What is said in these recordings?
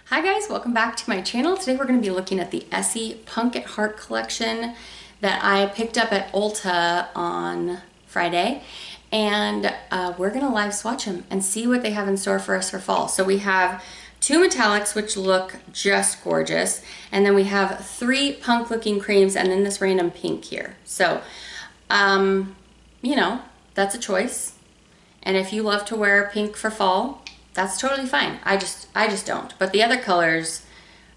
Hi guys, welcome back to my channel. Today we're going to be looking at the Essie Punk at Heart collection that I picked up at Ulta on Friday. And we're going to live swatch them and see what they have in store for us for fall. So we have two metallics which look just gorgeous. And then we have three punk looking creams and then this random pink here. So, you know, that's a choice. And if you love to wear pink for fall, that's totally fine. I just don't. But the other colors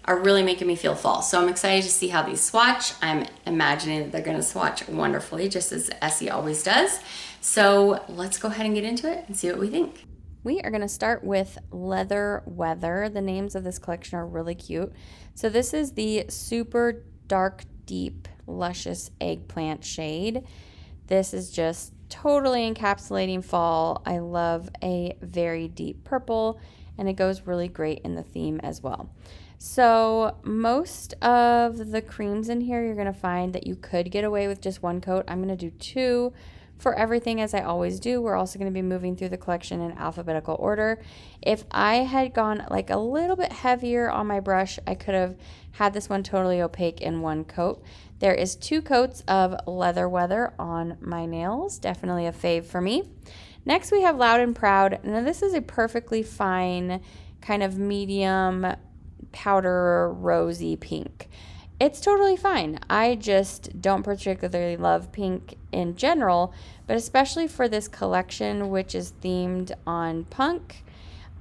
are really making me feel fall. So I'm excited to see how these swatch. I'm imagining that they're gonna swatch wonderfully, just as Essie always does. So let's go ahead and get into it and see what we think. We are gonna start with Leather Weather. The names of this collection are really cute. So this is the super dark, deep, luscious eggplant shade. This is just totally encapsulating fall. I love a very deep purple and it goes really great in the theme as well. So most of the creams in here, you're gonna find that you could get away with just one coat. I'm gonna do two for everything as I always do. We're also gonna be moving through the collection in alphabetical order. If I had gone like a little bit heavier on my brush, I could have had this one totally opaque in one coat. There is two coats of Leather Weather on my nails, definitely a fave for me. Next we have Loud and Proud. Now this is a perfectly fine kind of medium powder rosy pink. It's totally fine. I just don't particularly love pink in general, but especially for this collection, which is themed on punk.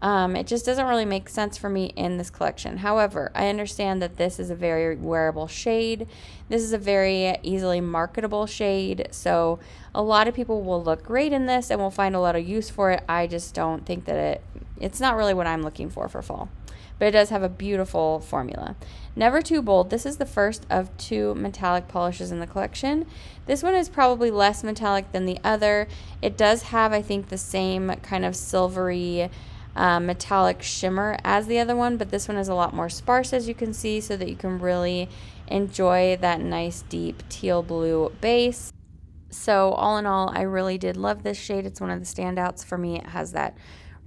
It just doesn't really make sense for me in this collection. However, I understand that this is a very wearable shade. This is a very easily marketable shade, so a lot of people will look great in this and will find a lot of use for it. I just don't think that it's not really what I'm looking for fall. But it does have a beautiful formula. Never Too Bold. This is the first of two metallic polishes in the collection. This one is probably less metallic than the other. It does have, I think, the same kind of silvery metallic shimmer as the other one, but this one is a lot more sparse, as you can see, so that you can really enjoy that nice deep teal blue base. So all in all, I really did love this shade. It's one of the standouts for me. It has that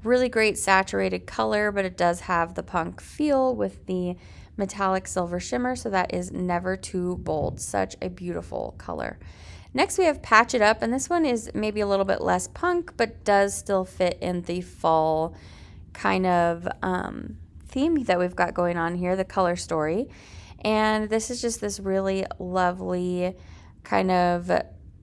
really great saturated color, but it does have the punk feel with the metallic silver shimmer, so that is Never Too Bold. Such a beautiful color. Next we have Patch It Up, and this one is maybe a little bit less punk, but does still fit in the fall kind of theme that we've got going on here, the color story. And this is just this really lovely kind of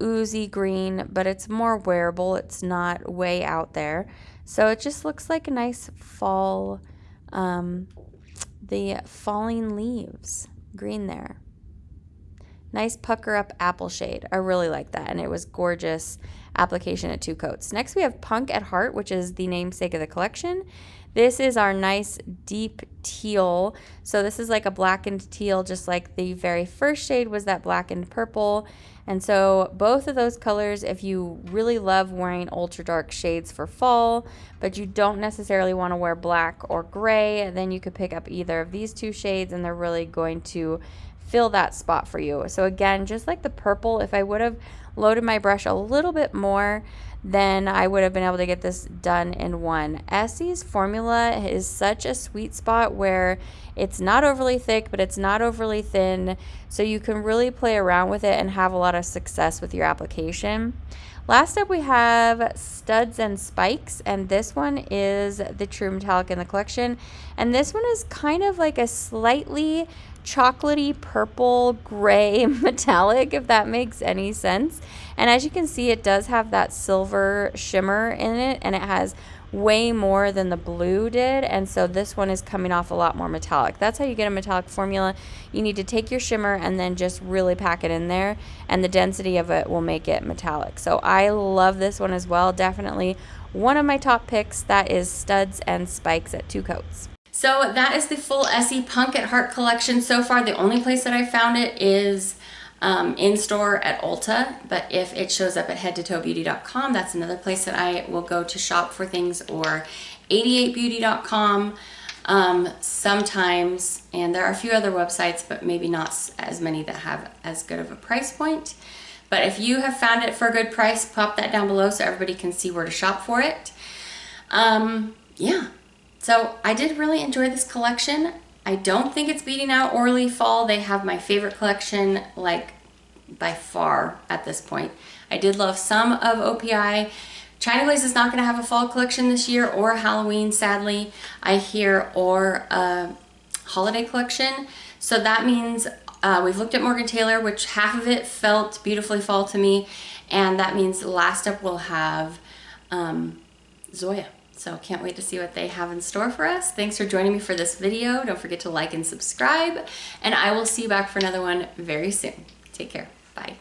oozy green, but it's more wearable. It's not way out there. So it just looks like a nice fall, the falling leaves green there. Nice pucker up apple shade. I really like that, and it was gorgeous application at two coats. Next we have Punk at Heart, which is the namesake of the collection. This is our nice deep teal. So this is like a blackened teal, just like the very first shade was that blackened purple. And so both of those colors, if you really love wearing ultra dark shades for fall, but you don't necessarily want to wear black or gray, then you could pick up either of these two shades and they're really going to fill that spot for you. So again, just like the purple, if I would have loaded my brush a little bit more, then I would have been able to get this done in one. Essie's formula is such a sweet spot where it's not overly thick, but it's not overly thin, so you can really play around with it and have a lot of success with your application. Last up we have Studs and Spikes, and this one is the true metallic in the collection, and this one is kind of like a slightly chocolatey purple gray metallic, if that makes any sense. And as you can see, it does have that silver shimmer in it, and it has way more than the blue did, and so this one is coming off a lot more metallic. That's how you get a metallic formula. You need to take your shimmer and then just really pack it in there, and the density of it will make it metallic. So I love this one as well. Definitely one of my top picks. That is Studs and Spikes at two coats. So that is the full Essie Punk at Heart collection so far. The only place that I found it is in store at Ulta, but if it shows up at headtotoebeauty.com, that's another place that I will go to shop for things, or 88beauty.com sometimes, and there are a few other websites, but maybe not as many that have as good of a price point. But if you have found it for a good price, pop that down below so everybody can see where to shop for it. Yeah. So I did really enjoy this collection. I don't think it's beating out Orly Fall. They have my favorite collection, like, by far at this point. I did love some of OPI. China Glaze is not going to have a fall collection this year or a Halloween, sadly, I hear, or a holiday collection. So that means we've looked at Morgan Taylor, which half of it felt beautifully fall to me. And that means last up we'll have Zoya. So can't wait to see what they have in store for us. Thanks for joining me for this video. Don't forget to like and subscribe. And I will see you back for another one very soon. Take care. Bye.